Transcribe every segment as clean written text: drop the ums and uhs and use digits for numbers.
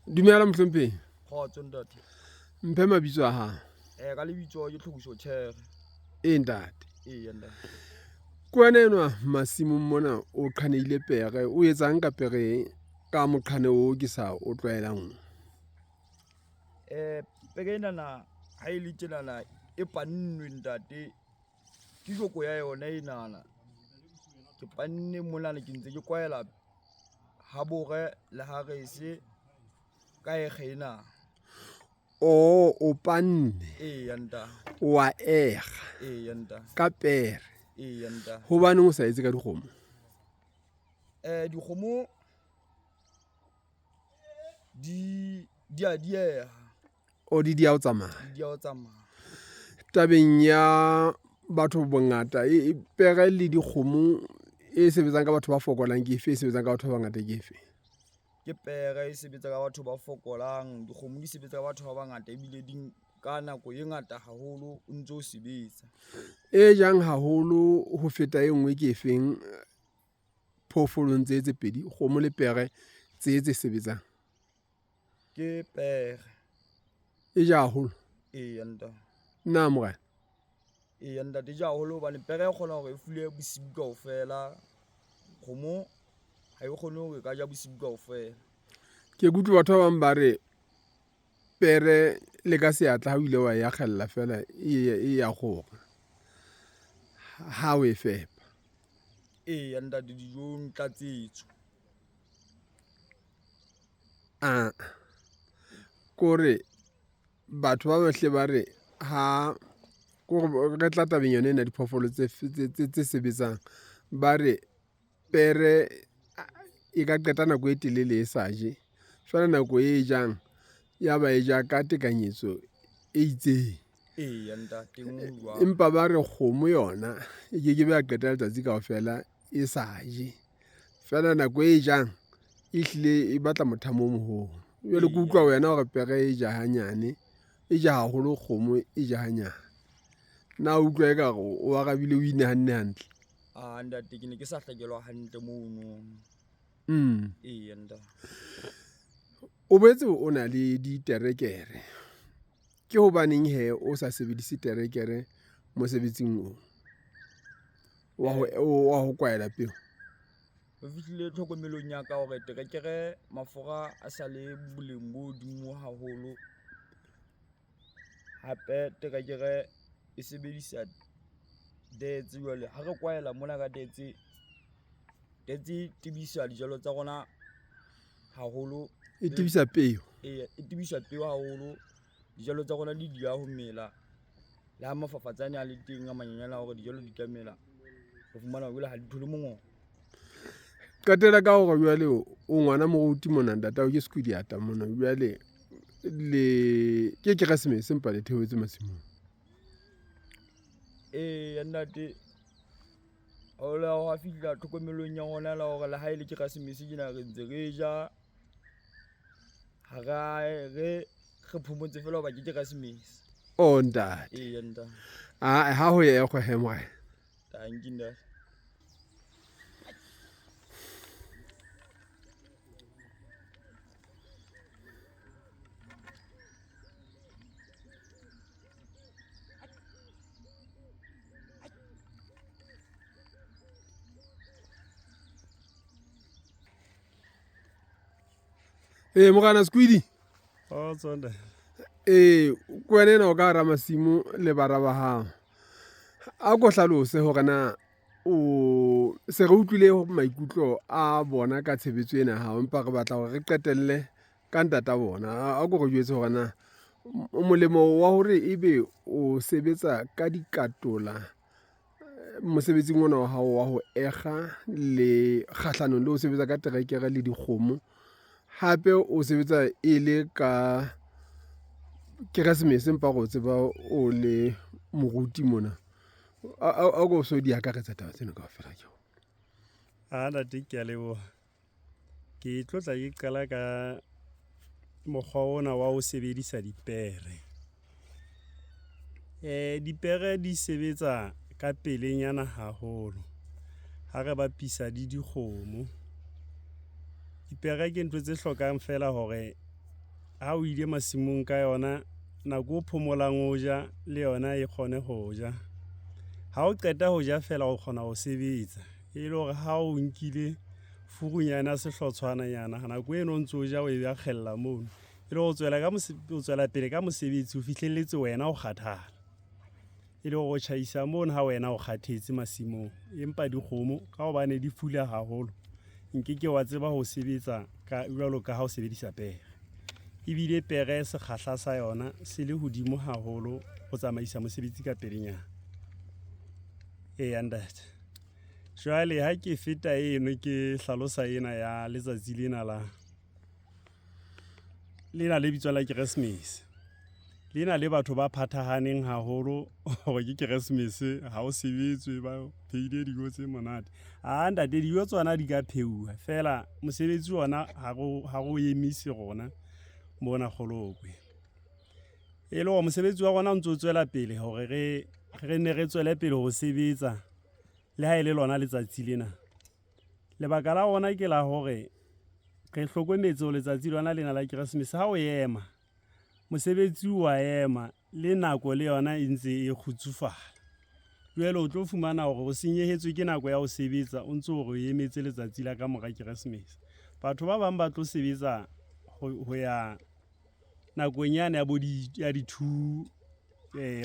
Dumela mohlomphehi. Kgotso ntate. Mphe mabitso a hao. Ka lebitso ke Tlhokiso Tjhere. Ntate. Eya ntate. Ke wena enwa masimong mona o qhaneile pere, o etsang ka pere ka moqhane oo ke sa o tlwaelang? Pere enana ha e le tjenana e pannwe ntate. Ke joko ya yona enana. Ke panne monana ke ntse ke kwaela ha bore le ha rese ka ekga ena. O panne. Eya ntate. Wa ekga. Eya ntate. Ka pere. Eya ntate. Hobaneng o sa etse ka dikgomo? Dikgomo di a dieha. O di dia o tsamaya. Di dia ho tsamaya. Tabeng ya batho bongata pere le dikgomo e sebetsang ka batho ba fokolang ke efe, e sebetsang ka batho ba bangata ke efe? Ke pere e sebetsa ka batho ba fokolang, dikgomo di sebetsa ka batho ba bangata ebile di ka nako e ngata haholo o ntso o sebetsa. E jang haholo ho feta e nngwe ke efeng phoofolong tse pedi, kgomo le pere tse sebetsang? Ke pere. E ja haholo? Eya ntate. Na morena? Eya ntate, e ja haholo hobane pere e kgona hore e fule bosiu kaofela. Kgomo ha e kgone hore e ka ja bosiu kaofela. Ke kutlwa batho ba bang ba re pere le ka seatla ha o ile wa e akgella fela e ya kgora ha o e fepa. Eya ntate, dijong tlatsetso. Kore batho ba bahle ba re ha re tla tabeng yona ena diphoofolo tse sebetsang, ba re pere e ka qeta nako e telele e sa je, feela nako e jang ya ba e ja ka tekanyetso e itseng. Eya ntate, jwalo. Empa ba re kgomo yona e ke be ya qeta letsatsi kaofela e sa je, feela nako e jang ehlile e batla mothamo o moholo. Jwale ke utlwa wena hore pere e ja hanyane, e ja haholo, kgomo e ja hanyane. Na o utlwa ekare o arabile, o inahanne hantle? Ntate, ke ne ke sa hlakelwa hantle mono. Eya ntate. O boetse o na le diterekere. Ke hobaneng he o sa sebedise terekere mosebetsing oo wa ho kwaela peo? Ho fihlile tlhokomelong ya ka hore terekere mafura a sa le boleng bo hodimo haholo. Hape terekere e sebedisa dirts, jwale ha re kwaela mona ka dirts tebisa dijalo tsa rona haholo. E tebisa peo? E tebisa peo haholo. Dijalo tsa rona di dia ho mela. Le ha mafafatsane a le teng a manyenyana hore dijalo di ka mela, ho fumana hore ha di thole mongobo. Qetela ka hore jwale o ngwana moruti mona ntatao ke Skhwediata mona, jwale ke Keresemese empa le theohetse masimong. Eya ntate, ha fihla tlhokomelong ya rona la hore le ha e le Keresemese tjena re ntse re ja, ha re phomotse feela hoba ke Keresemese. Ntate. Eya ntate. Ha ho ya ekgwe he morena. Dankie ntate. Morana Skhwedi. Tsonda. Ke wena enwa o ka hara masimo le bara ba hao. A ko hlalose hore na o se re utlwile maikutlo a bona ka tshebetso ena hao, empa re batla hore re qetelle ka ntata bona. A ko re jwetse hore na molemo wa hore ebe o sebetsa ka dikatola mosebetsing ona wa hao wa ho ekga le kgahlanong le ho sebetsa ka terekere le dikgomo, hape o sebetsa e le ka Keresemese empa re o tseba o le moruti mona. A ko so di akaretsa taba tsena kaofela ke ho. Ntate, ke a leboha. Ke tlotla ke qala ka mokgwa ona wa ho sebedisa dipere. Dipere di sebetsa ka pelenyana haholo ha re bapisa le dikgomo. Dipere ke ntho tse hlokang fela hore ha o ile masimong ka yona nako o phomolang o ja le yona e kgone ho ja. Ha o qeta ho ja fela o kgona ho sebetsa e le hore ha o nkile furunyana sehlotshwananyana nako eno ntse o ja o e akgella mono e le go tswela pele ka mosebetsi o fihlelletse wena o kgathala e le go tjhaisa mono ha wena o kgathetse masimong empa dikgomo ka hobane di fula haholo nkeke wa tseba ho sebetsa ka jwalo ka ha o sebedisa pere ebile pere sekgahla sa yona se le hodimo haholo go tsamaisa mosebetsi ka pelenyana ntate jwale ha ke feta eno ke hlalosa ena ya letsatsi lena le bitswa la Keresemese lena le batho ba phathahaneng haholo hore ke Keresemese ha o sebetswe ba phehile dijo tse monate ntate dijo tsona di ka pheuwa fela mosebetsi ona ha go emise rona mona Kgolokwe e le go mosebetsi wa rona o ntse o tswela pele hore re ne re tswele pele ho sebetsa le ha ile lona letsatsi lena lebaka la rona ke la hore re hlokometse ho letsatsi lona lena la Keresemese ha o ema mosebetsi wa ema le nako le yona e ntse e khutsufala jwale o tlo fumana hore o senyehetswe ke nako ya ho sebetsa o ntse hore o emetse letsatsi la ka mora Keresemese batho ba bang ba tlo sebetsa ho ya nakonyana ya di-2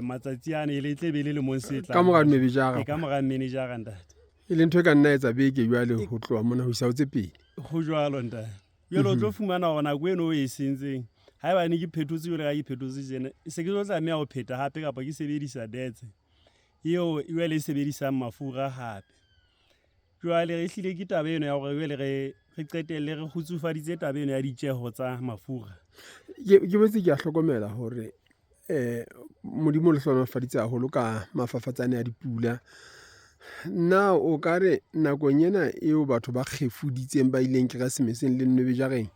matsatsi ane e le tle le mong se tla ka mora manager ka mora manager ntate e le ntho e ka nna etsa beke jwale ho tloha mona ho isa o tse pele go jwalo ntate jwale o tlo fumana hore nako eno o e sentseng ha eba ne ke phethotse jwale ga ke phethotse jena se ke tlo tlameha ho pheta hape kapa ke sebedisa detse eo jwale e sebedisang mafura hape jwale re hlile ke taba eno ya hore jwale re qetelle re khutsufaditse taba eno ya ditjeho tsa mafura ke botse ke a hlokomela hore modimo le hlonolofaditse haholo ka mafafatsane a dipula na o ka re nakong ena eo batho ba kgefuditseng ba ileng Keresemeseng le Nnwebejareng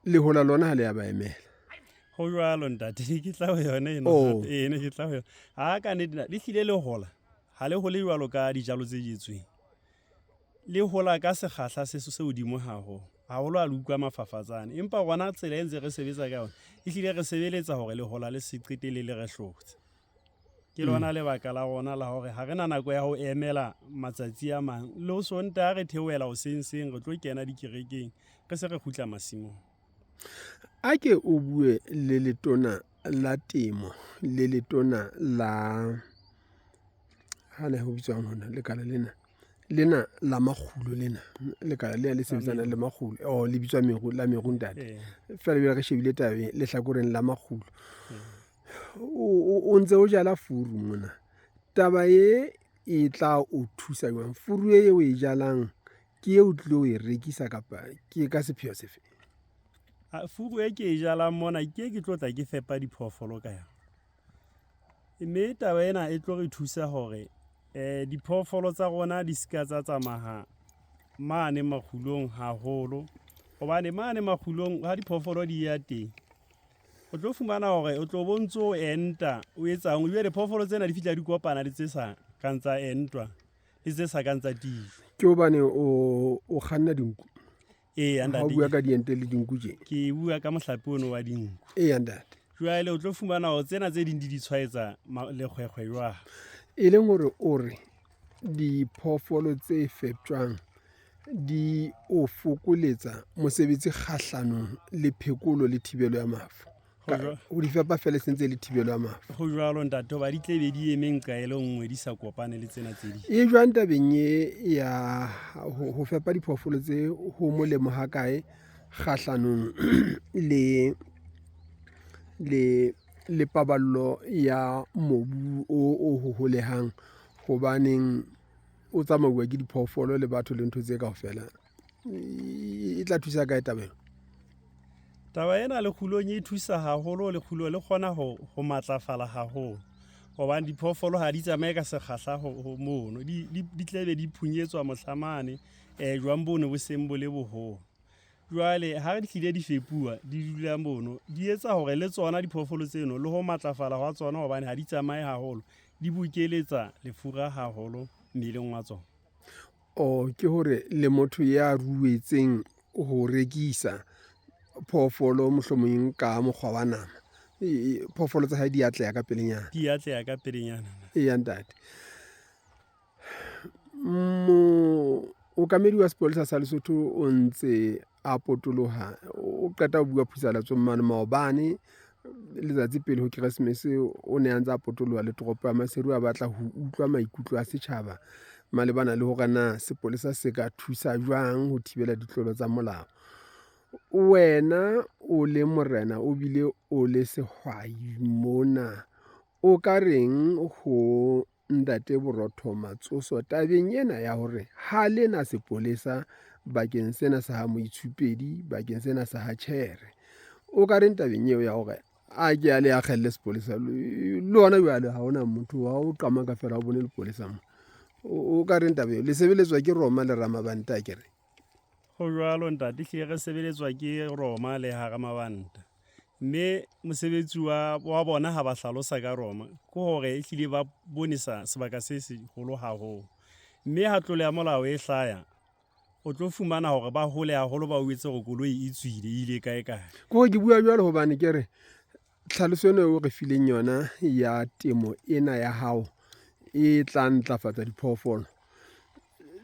le hola lona ha le ya ba emela go jwalo ntate ke tla ho yona eno ne ke tla ho yona ka ne le hlile le hola ha le hole jwalo ka dijalo tse jetsweng le hola ka sekgahla se hodimo haholo a le utlwa mafafatsane empa rona tsela e ntse re sebetsa ka yona e hlile re sebeletsa hore le hola le se qetelle le re hlotse ke lona lebaka la rona la hore ha re na nako ya ho emela matsatsi a mang le ho sonta re theohela ho seng re tlo kena dikerekeng re se re khutla masimong a ke o bue le letona la temo le letona la hana ho bitswang hona lekala lena la makgulo lena lekala le sebetsana le makgulo le bitswa la merundate fela re shebile tabe le hlakoreng la makgulo o ntse o jala furu mona taba e tla o thusa jwang furu e o e jalang ke e o tlo e rekisa kapa ke ka sepheo sefe furu e ke e jalang mona ke tlo tla ke fepa diphoofolo ka ya mme taba ena e tlo re thusa hore diphoofolo tsa rona di ska tsa tsamaha mane makgulong haholo hobane mane makgulong ha diphoofolo di ya teng o tlo fumana hore o tlo bontso enta o etsang o jwale diphoofolo tsena di fitla di kopana le tse sa kantsa entwa le tse sa kantsa di ke hobane o kganna dinku andate ha o bua ka diente le dinku je ke bua ka mohlape ono wa dinku andate jwale o tlo fumana hore tsena tse ding di tshwaetsa lekgwekgwe jwa e leng hore o re diphoofolo tse fepjwang di o fokoletsa mosebetsi kgahlanong le phekolo le thibelo ya mafu o di fepa fela sentse le thibelo ya mafu go jwalo ntate ba di tlebe di emeng kaelo nngwe di sa kopane le tsena tse di e jwang tabeng ya ho fepa diphoofolo tse ho molemo ha kae kgahlanong le paballo ya mobu o hoholehang hobaneng o tsamauwa ke diphoofolo le batho le ntho tse kaofela e tla thusa kae taba ena lekgulong e thusa haholo lekgulo le kgona ho matlafala haholo hobane diphoofolo ha di tsamaye ka sekgahla ho mono di tlebe di phunyetswa mohlamane jwang bono bo seng bo le boholo jwale ha di hlile di fepuwa di dula mono di etsa hore le tsona diphoofolo tseno le ho matlafala wa tsona hobane ha di tsamaye haholo di bukeletsa lefura haholo mmeleng wa tsona ke hore le motho ya ruetseng ho rekisa phoofolo mohlomong ka mokgwa wa nama, phoofolo tsa hae di atleha ka pelenyana. di atleha ka pelenyana. Eya ntate, mookamedi wa sepolesa sa Lesotho o ntse a potoloha, o qeta ho bua phusalatsong mane maobane letsatsi pele ho Keresemese, o ne a ntse a potoloha le toropo ya Maseru, a batla ho utlwa maikutlo a setjhaba malebana le hore na sepolesa se ka thusa jwang ho thibela ditlolo tsa molao. Wena o le morena, o bile o le sehwai mona, o ka reng ho Ntate Borotho Matsoso tabeng ena ya hore ha lena sepolesa bakeng sena sa ha Moitshupedi, bakeng sena sa ha Tjhere? O ka reng tabeng eo ya hore a ke a le akgelle sepolesa le ona jwale ha ona motho wa o qamaka fela o bone lepolesa mo? O ka reng tabeng le sebeletswa ke Roma le Ramabanta akere? Go jwalo ntate, hle re sebeletswa ke Roma le ha Ramabanta, mme mosebetsi wa bona ha ba hlalosa ka Roma ke hore e hlile ba bonesa sebaka se seholo haholo, mme ha tlolo ya molao e hlaya o tlo fumana hore ba hole haholo, ba o etse hore koloi e tswile ile kae kae. Ko ke bua jwalo hobane ke re tlhaloso eno o re fileng yona ya temo ena ya hao e tla ntlafatsa diphoofolo,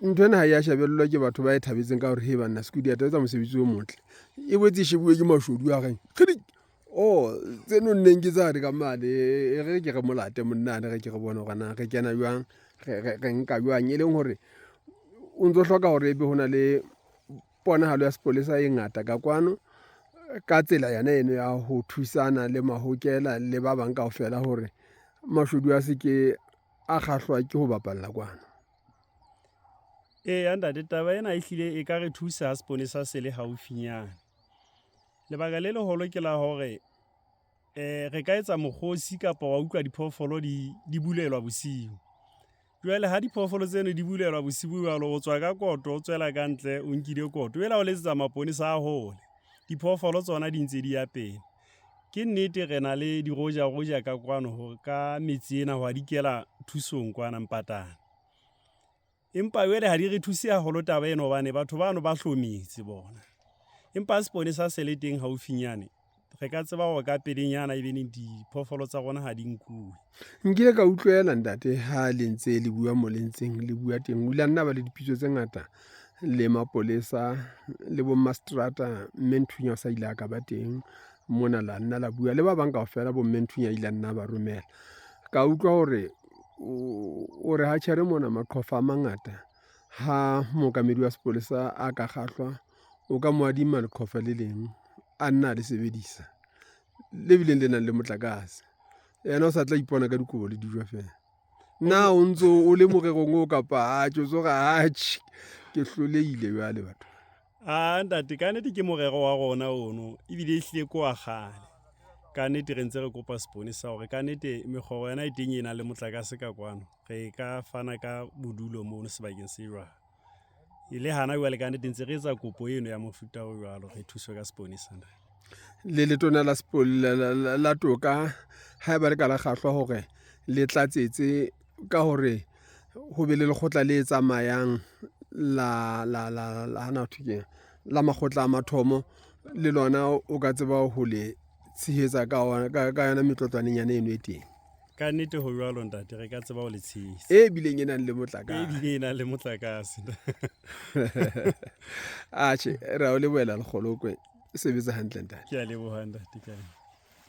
ntho ena ha ya shebellwa ke batho ba e thabetseng ka hore he banna Sekudi a etsa mosebetsi o motle, e boetse e shebuwe ke mashodu a reng tseno nneng ke tsane ka mane, re ke re molate monnane, re ke re bone hore na re kena jwang, re nka jwang, e leng hore o ntso hloka hore ebe ho na le ponahalo ya sepolesa e ngata ka kwano, ka tsela yana eno ya ho thusana le mahokela le ba bang kaofela hore mashodu a se ke a kgahlwa ke ho bapalla kwano. Eya ntate, taba ena e hlile e ka re thusa ha seponesa se le haufinyana. Lebaka le leholo ke la hore re ka etsa mokgosi kapa wa utlwa diphoofolo di bulelwa bosiu. Jwale ha diphoofolo tseno di bulelwa bosiu jwalo, o tswa ka koto, o tswela ka ntle, o nkile koto, jwale o letsetsa maponesa a hole, diphoofolo tsona di ntse di apena. Ke nnete re na le diroja ka kwano hore ka metsi ena ho dikela thusong kwana Mpatana, empa jwale ha di re thuse haholo taba eno hobane batho bano ba hlometse bona. Empa seponesa se le teng haufinyane, re ka tseba hore ka pelenyana ebe diphoofolo tsa rona ha di nkuwe. Nkile ka utlwela ntate ha le ntse le bua mo lentseng le bua teng, o ile a nna ba le dipitso tse ngata le mapolesa le bommaseterata, mme Nthunya o sa ile a ka ba teng mona, la nna la bua le ba bang kaofela, bomme Nthunya ile a nna ba romela. Ka utlwa hore o re ha Tjhere mona maqhofa a mangata, ha mookamedi wa sepolesa a ka kgahlwa, o ka mo adima leqhofa le leng a nna le sebedisa, le bileng le nang le motlakase, yena o sa tla ipona ka dikobo le dijo fela. Na o ntso o le morerong o kapa atjhe o tso ga atjhe ke hlolehile jwale batho? Ntate, ka nnete ke morero wa rona ono, ebile e hlile ko wa kgale. Ka nnete re ntse re kopa seponesa hore ka nnete mekgoro yona e teng e nang le motlakase ka kwano, re ka fana ka bodulo mono sebakeng se jwalo. E le hana jwale ka nnete ntse re etsa kopo eno ya mofuta o jwalo, re thuswe ka seponesa. Le letona la toka ha eba le ka la kgahlwa hore le tlatsetse ka hore ho be le lekgotla le tsamayang la makgotla a mathomo, le lona o ka tseba ho le tshehetsa ka yona metlotlwaneng yana eno e teng. Ka nnete ho jwalo ntate, re ka tseba ho le tshehisa, e bileng e nang le motlakase. e bile e nang le motlakase. Atjhe, ra o lebohela Lekgolokwe, sebetsa hantle ntate. Ke a leboha ntate.